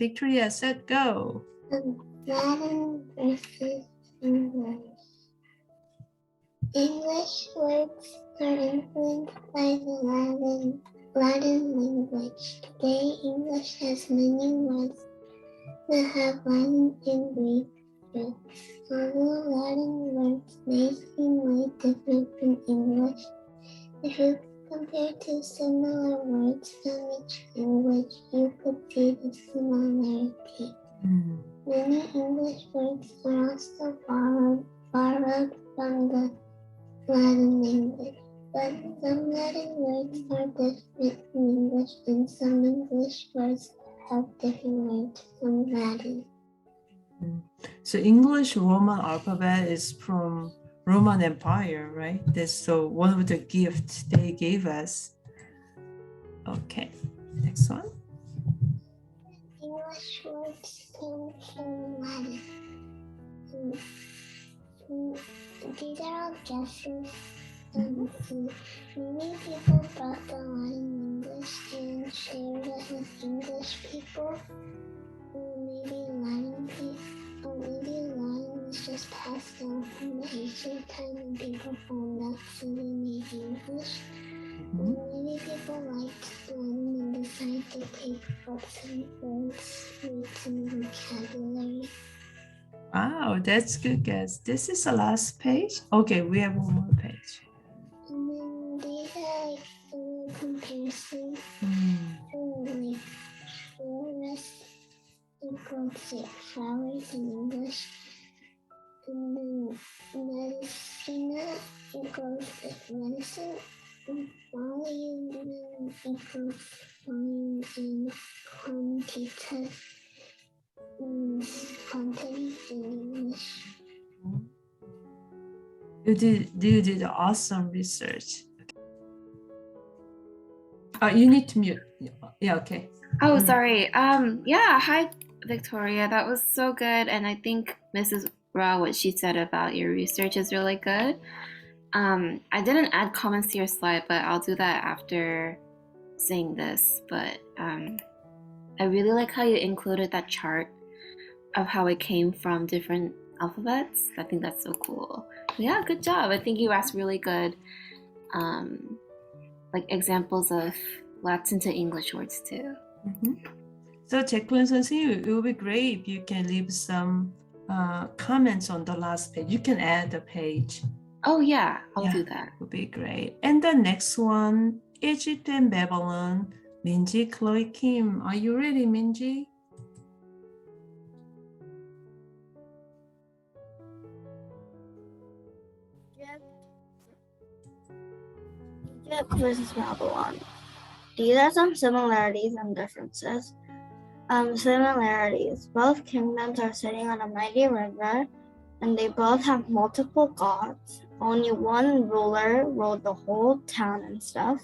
Victoria, set, go. Latin versus English. English words are influenced by the Latin language. Today, English has many words that have Latin and Greek roots. Although Latin words may seem way different from English, if you compare two similar words from each language, you could see the similarity. Many English words are also borrowed from the Latin language, but some Latin words are different from English, and some English words have different words from Latin. So English Roman alphabet is from Roman Empire, right? That's so one of the gifts they gave us. Okay, next one. English words come from Latin. These are all guesses. Many people brought the Latin English and shared it with English people. Maybe Latin was just passed down from the ancient time and people found out so they made English. Maybe people liked Latin and decided to take books and words, read some vocabulary. Wow, that's good guess. This is the last page. Okay, we have one more page. And then these are like a little comparison to like florist equals like flowers in English. And then medicina equals like medicine. And volume equals volume and quantity. Quantity in English. You did awesome research. You need to mute. Yeah, okay. Oh, sorry. Yeah, hi, Victoria. That was so good. And I think Mrs. Rao, what she said about your research is really good. I didn't add comments to your slide, but I'll do that after saying this. But I really like how you included that chart of how it came from different alphabets. I think that's so cool. Yeah, good job. I think you asked really good like examples of Latin to English words too. So Jacqueline 선생님, it would be great if you can leave some comments on the last page. You can add the page. Oh yeah, I'll do that. Would be great. And the next one, Egypt and Babylon. Minji, Chloe, Kim. Are you ready, Minji? Egypt versus Babylon. These are some similarities and differences. Similarities. Both kingdoms are sitting on a mighty river, and they both have multiple gods. Only one ruler ruled the whole town and stuff.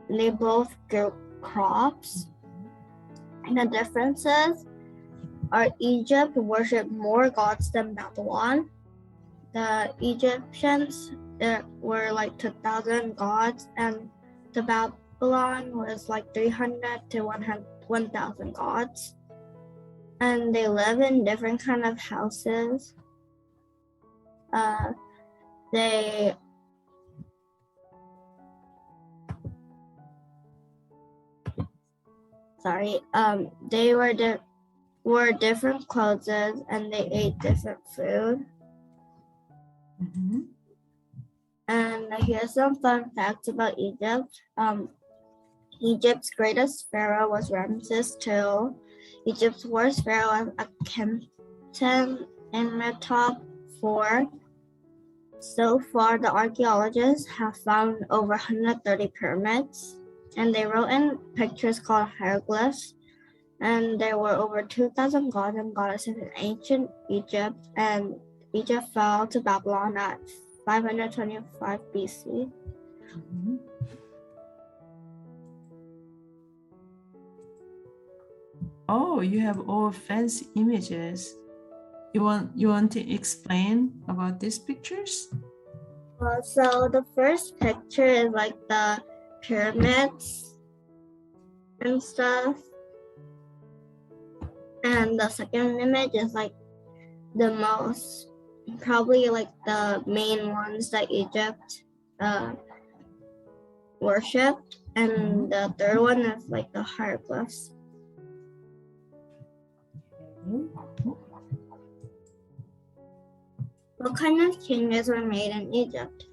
And they both grew crops. And the differences are Egypt worshipped more gods than Babylon. The Egyptians were like 2,000 gods, and the Babylon was like 300 to 1,000 gods. And they live in different kind of houses. They wore different clothes and they ate different food. And here's some fun facts about Egypt. Egypt's greatest pharaoh was Ramses II. Egypt's worst pharaoh was Akhenaten and Metop IV. So far, the archaeologists have found over 130 pyramids, and they wrote in pictures called hieroglyphs. And there were over 2,000 gods and goddesses in ancient Egypt, and Egypt fell to Babylon at 525 BC. Oh, you have all fancy images. You want to explain about these pictures? So the first picture is like the pyramids and stuff. And the second image is like the most, probably like the main ones that Egypt worshipped. And the third one is like the hieroglyphs. What kind of changes were made in Egypt?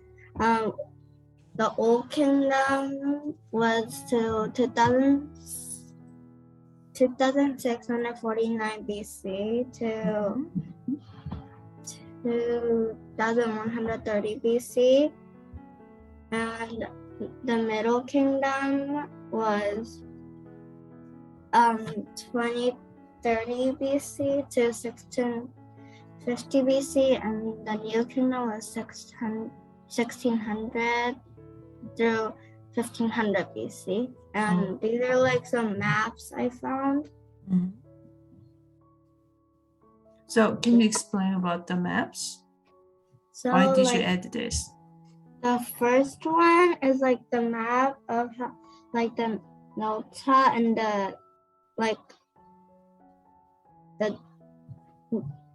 The Old Kingdom was to 2649 BC to 2130 BC, and the Middle Kingdom was 2030 BC to 1650 BC, and the New Kingdom was 1600 through 1500 BC. And these are like some maps I found. So can you explain about the maps? So Why did like, you add this? the first one is like the map of like the Delta and the like the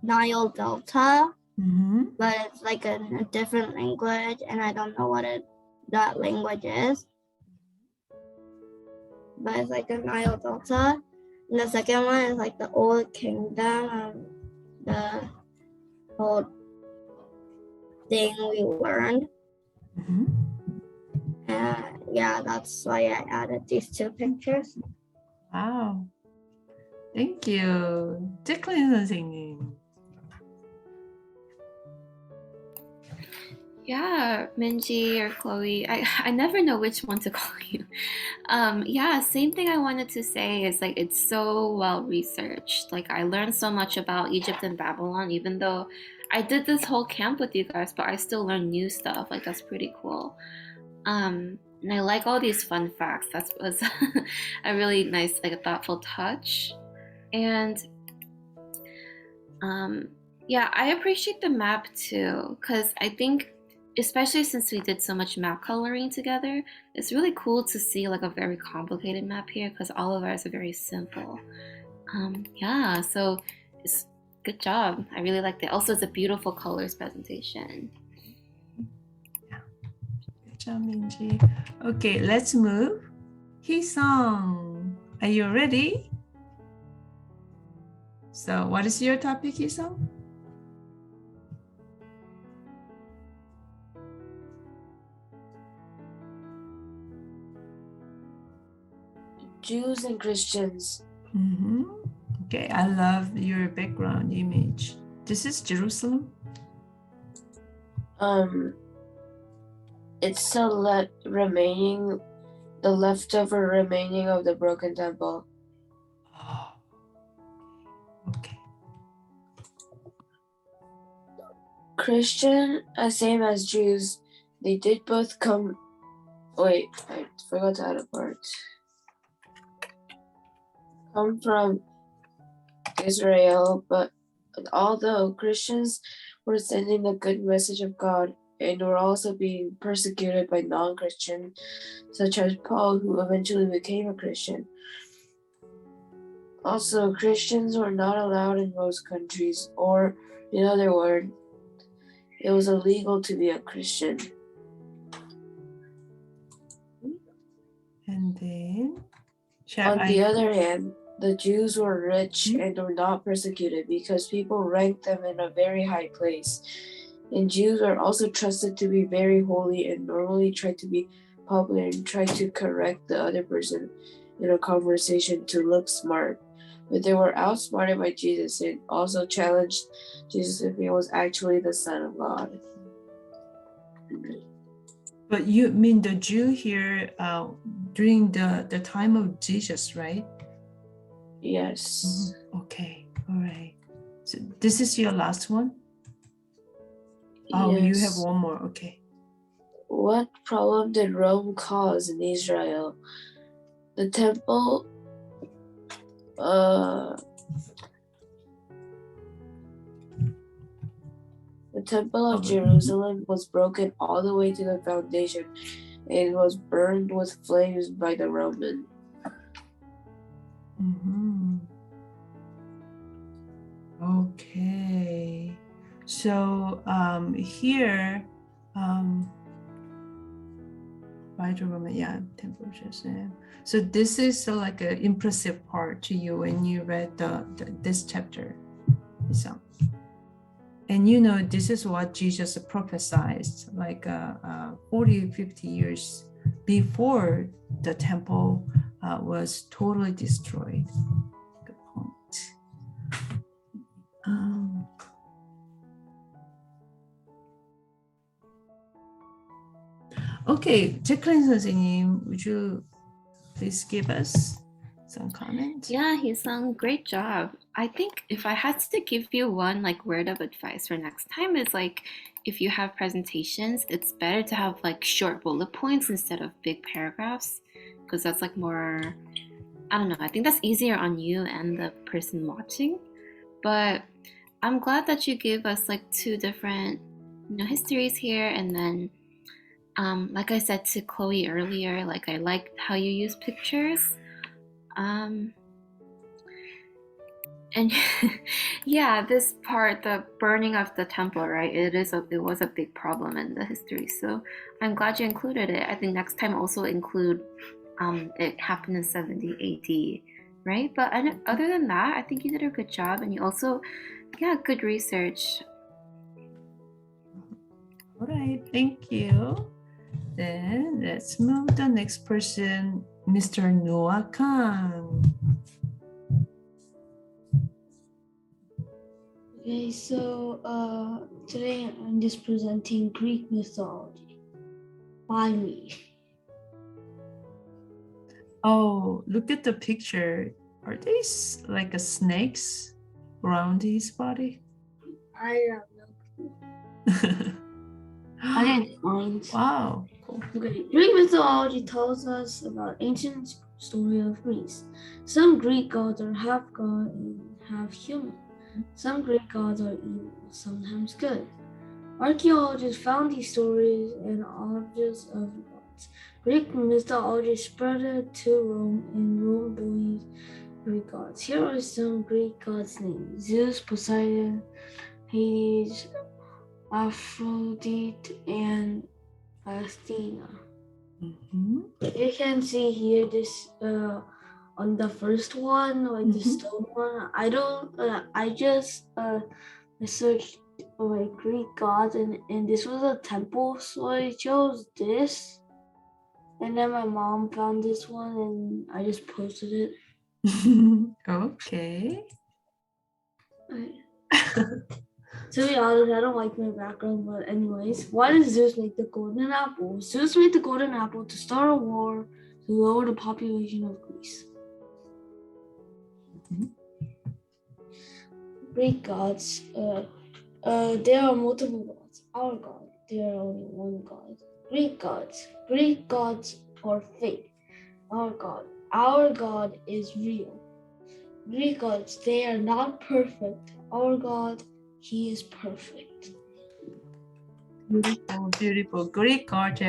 Nile Delta, but it's like a different language, and I don't know what that language is. But it's like the Nile Delta. And the second one is like the Old Kingdom, the whole thing we learned. And yeah, that's why I added these two pictures. Wow. Thank you. Jacqueline 선생님. Yeah, Minji or Chloe. I never know which one to call you. Yeah, same thing I wanted to say is like it's so well researched. Like I learned so much about Egypt and Babylon, even though I did this whole camp with you guys, but I still learned new stuff. Like that's pretty cool. And I like all these fun facts. That was a really nice, like a thoughtful touch. And yeah, I appreciate the map too, because I think especially since we did so much map coloring together, it's really cool to see like a very complicated map here because all of ours are very simple. Yeah, so it's good job. I really liked it. Also, it's a beautiful colors presentation. Yeah. Good job, Minji. Okay, let's move. Heesung, are you ready? So what is your topic, Heesung? Jews and Christians. Okay, I love your background image. This is Jerusalem. It's the leftover remaining of the broken temple. Oh, okay. Christian, same as Jews, they did both come. Wait, I forgot to add a part. Come from Israel, but although Christians were sending the good message of God and were also being persecuted by non-Christians, such as Paul, who eventually became a Christian. Also, Christians were not allowed in most countries, or in other words, it was illegal to be a Christian. And then, on the other hand, the Jews were rich and were not persecuted because people ranked them in a very high place. And Jews were also trusted to be very holy and normally tried to be popular and tried to correct the other person in a conversation to look smart. But they were outsmarted by Jesus and also challenged Jesus if he was actually the Son of God. But you mean the Jew here during the time of Jesus, right? Yes. Okay, all right. So this is your last one? Oh, Yes. you have one more, okay. What problem did Rome cause in Israel? The temple of Jerusalem was broken all the way to the foundation and was burned with flames by the Roman. Okay. So here, by the Roman, yeah, temple Jerusalem. So this is like an impressive part to you when you read this chapter. So, and you know, this is what Jesus prophesied like 40, 50 years before the temple was totally destroyed. Good point. Okay, Jacqueline 선생님, would you please give us some comment? Yeah, Heesung, great job. I think if I had to give you one like word of advice for next time is like if you have presentations, it's better to have like short bullet points instead of big paragraphs because that's like more, I don't know, I think that's easier on you and the person watching. But I'm glad that you gave us like two different, histories here, and then like I said to Chloe earlier, like I liked how you use pictures. And yeah, this part, the burning of the temple, right? It was a big problem in the history. So I'm glad you included it. I think next time also include it happened in 70 AD, right? But other than that, I think you did a good job, and you also, good research. All right, thank you. Then let's move to the next person, Mr. Noah Khan. Okay, so today I'm just presenting Greek mythology by me. Oh, look at the picture. Are these like a snakes around his body? I don't know. I didn't find. Wow, cool. Okay, Greek mythology tells us about ancient story of Greece. Some Greek gods are half god and half human. Some Greek gods are evil, sometimes good. Archaeologists found these stories and objects of gods. Greek mythology spread to Rome, and Rome believed Greek gods. Here are some Greek gods' names: Zeus, Poseidon, Hades, Aphrodite, and Athena. You can see here this on the first one, like the stone one. I just searched like Greek gods, and this was a temple, so I chose this. And then my mom found this one, and I just posted it. Okay. To be honest, I don't like my background, but anyways, why did Zeus make the golden apple? Zeus made the golden apple to start a war to lower the population of Greece. Greek gods, there are multiple gods. Our God, there are only one God. Greek gods are fake. Our God is real. Greek gods, they are not perfect. Our God, He is perfect. Beautiful, beautiful. Greek gods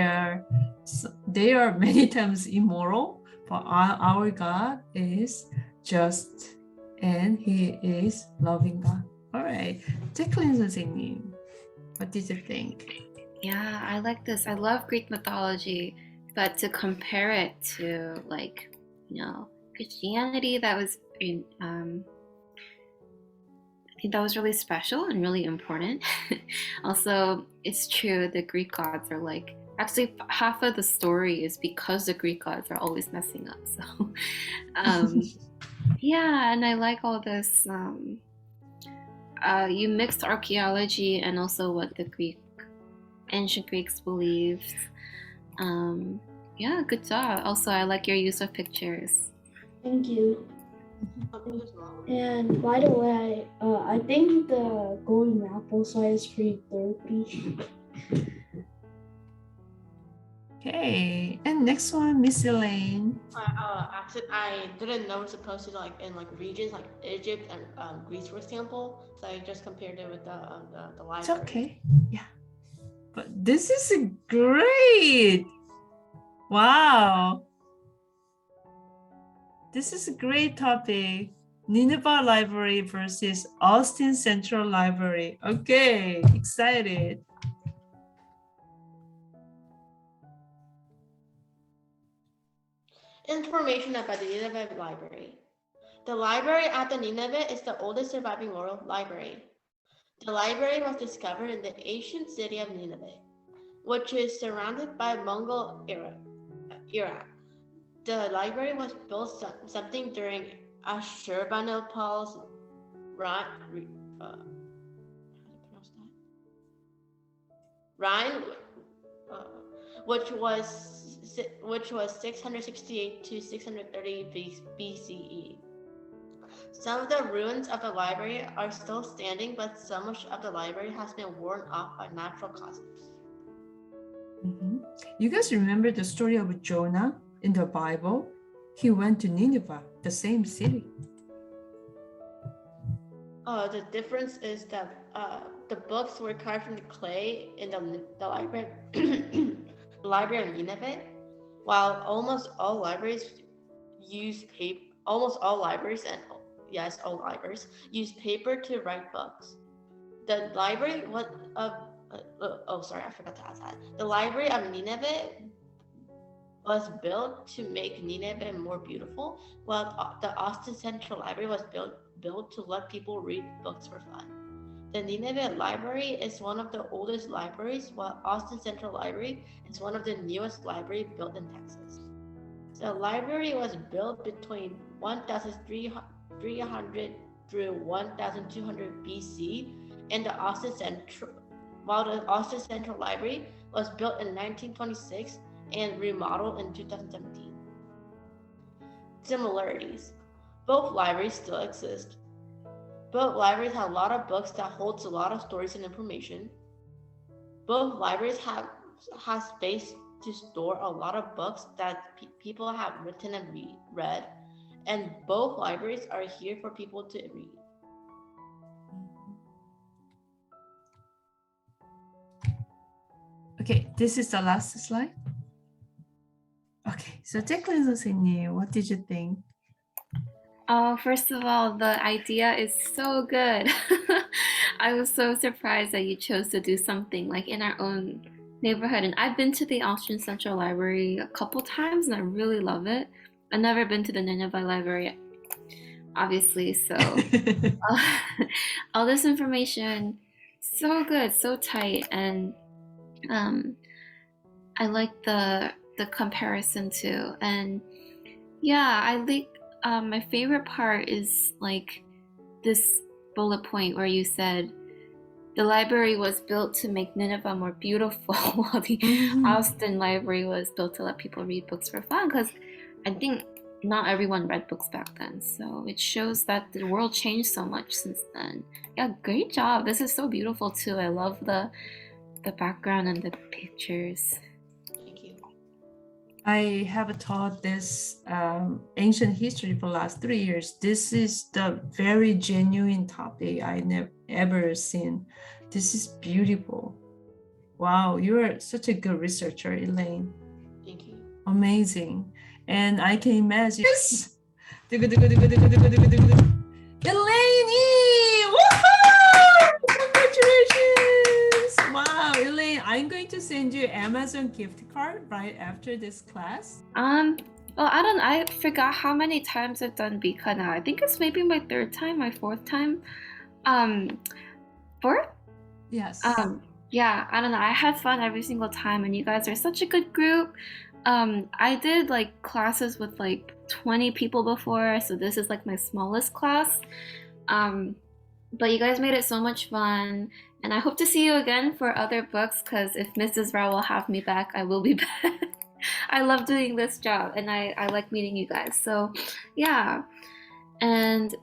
they are many times immoral, but our God is just and He is loving God. All right, Jacqueline 선생님, what did you think? Yeah, I like this. I love Greek mythology, but to compare it to like, Christianity, that was I think that was really special and really important. Also, it's true, the Greek gods are like, actually half of the story is because the Greek gods are always messing up. So yeah, and I like all this. You mixed archaeology and also what the ancient Greeks believed. Yeah, good job. Also, I like your use of pictures. Thank you. And by the way, I think the golden apple size is pretty derpy. Okay, and next one, Miss Elaine. I didn't know it's supposed to like in like regions like Egypt and Greece, for example. So I just compared it with the library. It's okay, yeah. But this is great. Wow. This is a great topic. Nineveh Library versus Austin Central Library. Okay, excited. Information about the Nineveh Library. The library at the Nineveh is the oldest surviving world library. The library was discovered in the ancient city of Nineveh, which is surrounded by Mongol era. The library was built something during Ashurbanipal's reign, which was 668 to 630 BCE. Some of the ruins of the library are still standing, but so much of the library has been worn off by natural causes. You guys remember the story of Jonah in the Bible? He went to Nineveh, the same city. The difference is that the books were carved from the clay in the library, the library of Nineveh, while almost all libraries use paper. Almost all libraries use paper to write books. The library I forgot to add that. The library of Nineveh was built to make Nineveh more beautiful, while the Austin Central Library was built to let people read books for fun. The Nineveh Library is one of the oldest libraries, while Austin Central Library is one of the newest libraries built in Texas. The library was built between 1300 through 1200 BC, and while the Austin Central Library was built in 1926 and remodeled in 2017. Similarities. Both libraries still exist. Both libraries have a lot of books that holds a lot of stories and information. Both libraries have space to store a lot of books that people have written and read, and both libraries are here for people to read. Okay, this is the last slide. Okay, so Jacqueline 선생님, what did you think? First of all, the idea is so good. I was so surprised that you chose to do something like in our own neighborhood. And I've been to the Austin Central Library a couple times and I really love it. I've never been to the Nineveh Library, obviously. So all this information, so good, so tight. And I like the comparison too. And yeah, I like my favorite part is like this bullet point where you said the library was built to make Nineveh more beautiful, while the Austin Library was built to let people read books for fun. Because I think not everyone read books back then, so it shows that the world changed so much since then. Yeah, great job. This is so beautiful too. I love the background and the pictures. I have taught this ancient history for the last 3 years. This is the very genuine topic I never ever seen. This is beautiful. Wow, you are such a good researcher, Elaine. Thank you. Amazing. And I can imagine. Yes! Elaine! Woohoo! Congratulations! Wow, Elaine, I'm going to send you Amazon gift card right after this class. Well, I forgot how many times I've done BICA now. I think it's maybe my 3rd time, my 4th time. 4th? Yes. Yeah, I don't know. I had fun every single time, and you guys are such a good group. I did like classes with like 20 people before, so this is like my smallest class. But you guys made it so much fun, and I hope to see you again for other books, because if Mrs. Rao will have me back, I will be back. I love doing this job, and I like meeting you guys. So yeah, and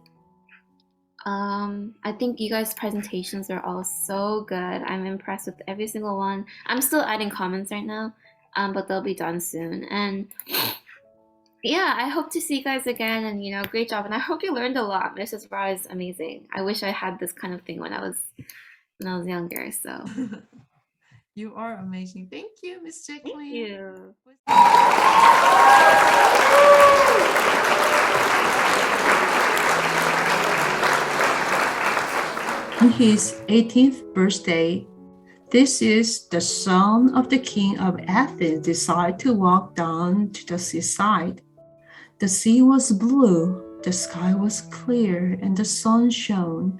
I think you guys' presentations are all so good. I'm impressed with every single one. I'm still adding comments right now, but they'll be done soon. And yeah, I hope to see you guys again, and great job. And I hope you learned a lot. Mrs. Ra is amazing. I wish I had this kind of thing when I was younger. So you are amazing. Thank you, Miss Jacqueline. Thank you. On his 18th birthday, Theseus, the son of the king of Athens, decided to walk down to the seaside. The sea was blue, the sky was clear, and the sun shone.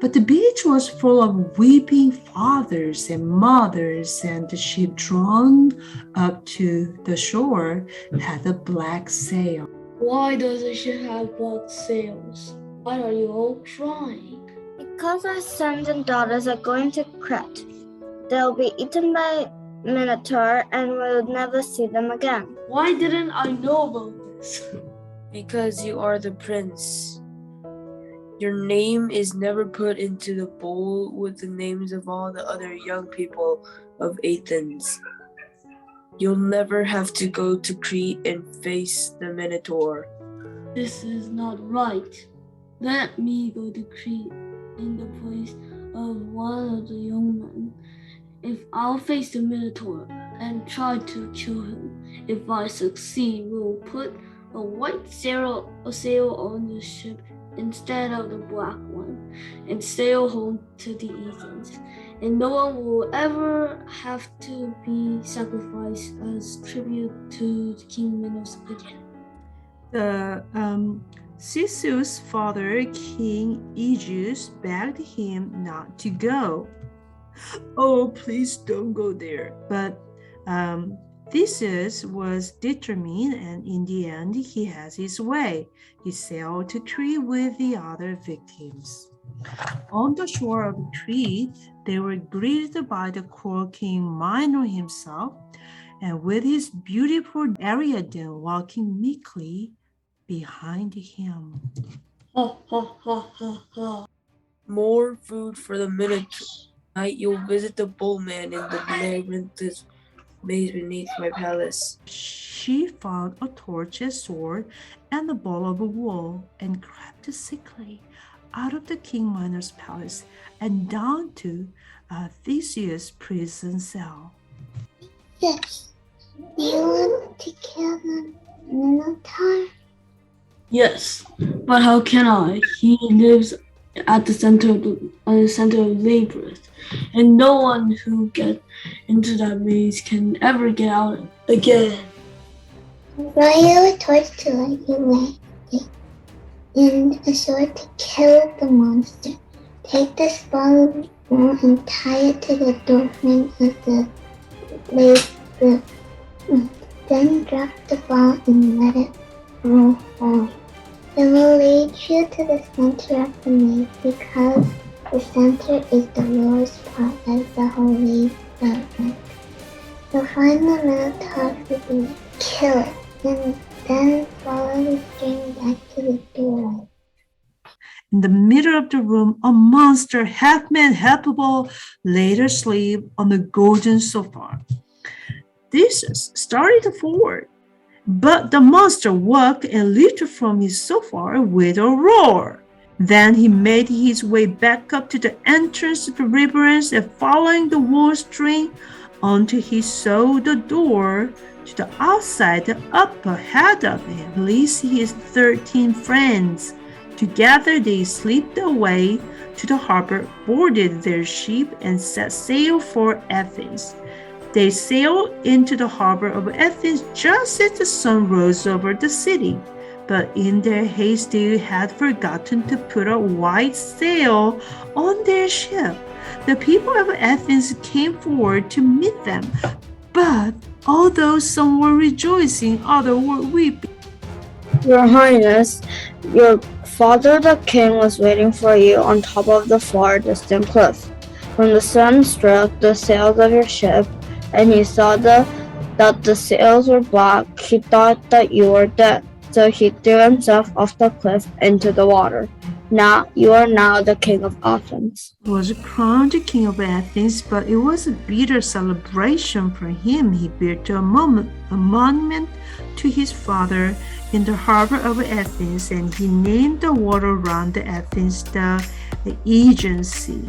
But the beach was full of weeping fathers and mothers, and the ship drawn up to the shore had a black sail. Why does the ship have black sails? Why are you all crying? Because our sons and daughters are going to Crete. They'll be eaten by Minotaur and we'll never see them again. Why didn't I know about this? Because you are the prince. Your name is never put into the bowl with the names of all the other young people of Athens. You'll never have to go to Crete and face the Minotaur. This is not right. Let me go to Crete in the place of one of the young men. If I'll face the Minotaur and try to kill him, if I succeed, we'll put a white sail on the ship instead of the black one and sail home to the Athens. And no one will ever have to be sacrificed as tribute to King Minos again. Theseus' father, King Aegeus, begged him not to go. Oh, please don't go there. But Theseus was determined, and in the end, he has his way. He sailed to Crete with the other victims. On the shore of Crete, they were greeted by the cruel King Minor himself, and with his beautiful Ariadne walking meekly behind him. Ha ha ha ha ha. More food for the Minotaur. Tonight you'll visit the bullman in the labyrinth's maze beneath my palace. She found a torch, a sword, and a ball of wool, and crept secretly out of the King Minor's palace and down to Theseus' prison cell. Yes. Do you want to kill the Minotaur? Yes, but how can I? He lives at the center of labyrinth, and no one who gets into that maze can ever get out again. Buy you a torch to light your way, and a sword to kill the monster. Take this ball of wool and tie it to the doorframe of the labyrinth. Then drop the ball and let it roll home. It will lead you to the center of the maze because the center is the lowest part of the whole labyrinth. You'll find the Minotaur and kill it, and then follow the string back to the door. In the middle of the room, a monster, half man, half ball, laid asleep on the golden sofa. Theseus started forward, but the monster woke and leaped from his sofa with a roar. Then he made his way back up to the entrance of the labyrinth, and following the wall string until he saw the door to the outside. Up ahead of him lay his 13 friends. Together they slipped away to the harbor, boarded their ship, and set sail for Athens. They sailed into the harbor of Athens just as the sun rose over the city. But in their haste they had forgotten to put a white sail on their ship. The people of Athens came forward to meet them, but although some were rejoicing, others were weeping. Your Highness, your father the king was waiting for you on top of the far distant cliff. When the sun struck the sails of your ship, and he saw that the sails were black, he thought that you were dead. So he threw himself off the cliff into the water. Now you are now the king of Athens. He was crowned king of Athens, but it was a bitter celebration for him. He built a monument to his father in the harbor of Athens, and he named the water around Athens the Aegean Sea.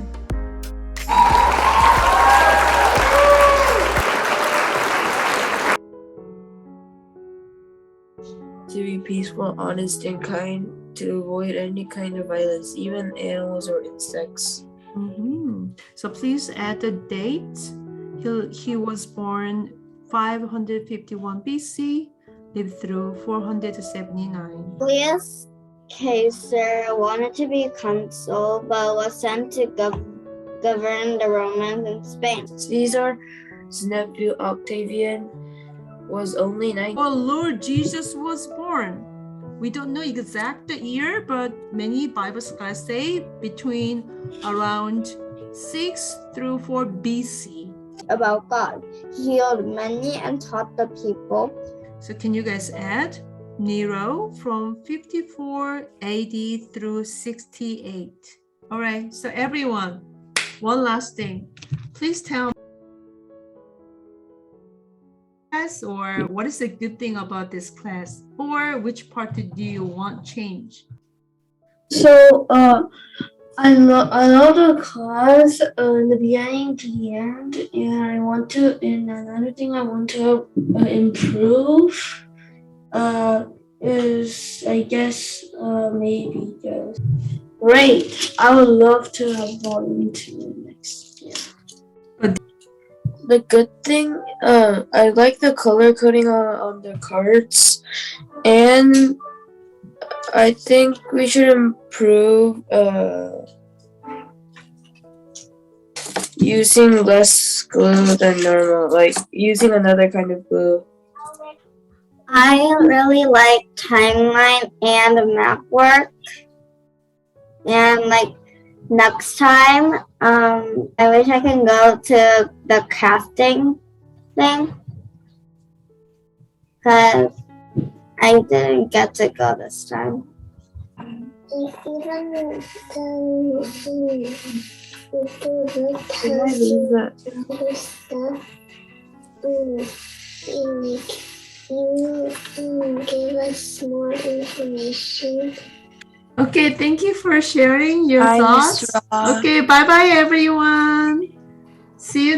To be peaceful, honest, and kind, to avoid any kind of violence, even animals or insects. So please add the date. He was born 551 BC, lived through 479. Julius Caesar wanted to be consul, but was sent to govern the Romans in Spain. Caesar's nephew Octavian was only 9. Oh, Lord Jesus was born. We don't know exact year, but many Bible scholars say between around 6 through 4 BC. About God, he healed many and taught the people. So can you guys add Nero from 54 AD through 68? All right, so everyone, one last thing. Please tell us, or what is the good thing about this class, or which part do you want change? So I love the class in the beginning to the end, and another thing I want to improve is, I guess, maybe just great. I would love to have volume 2 next year. The good thing, I like the color coding on the cards, and I think we should improve using less glue than normal, like using another kind of glue. I really like timeline and map work. And like next time, I wish I can go to the crafting thing, because I didn't get to go this time. You give us more information. Okay, thank you for sharing your Bye, thoughts. Miss Ra. Okay, bye-bye everyone. See you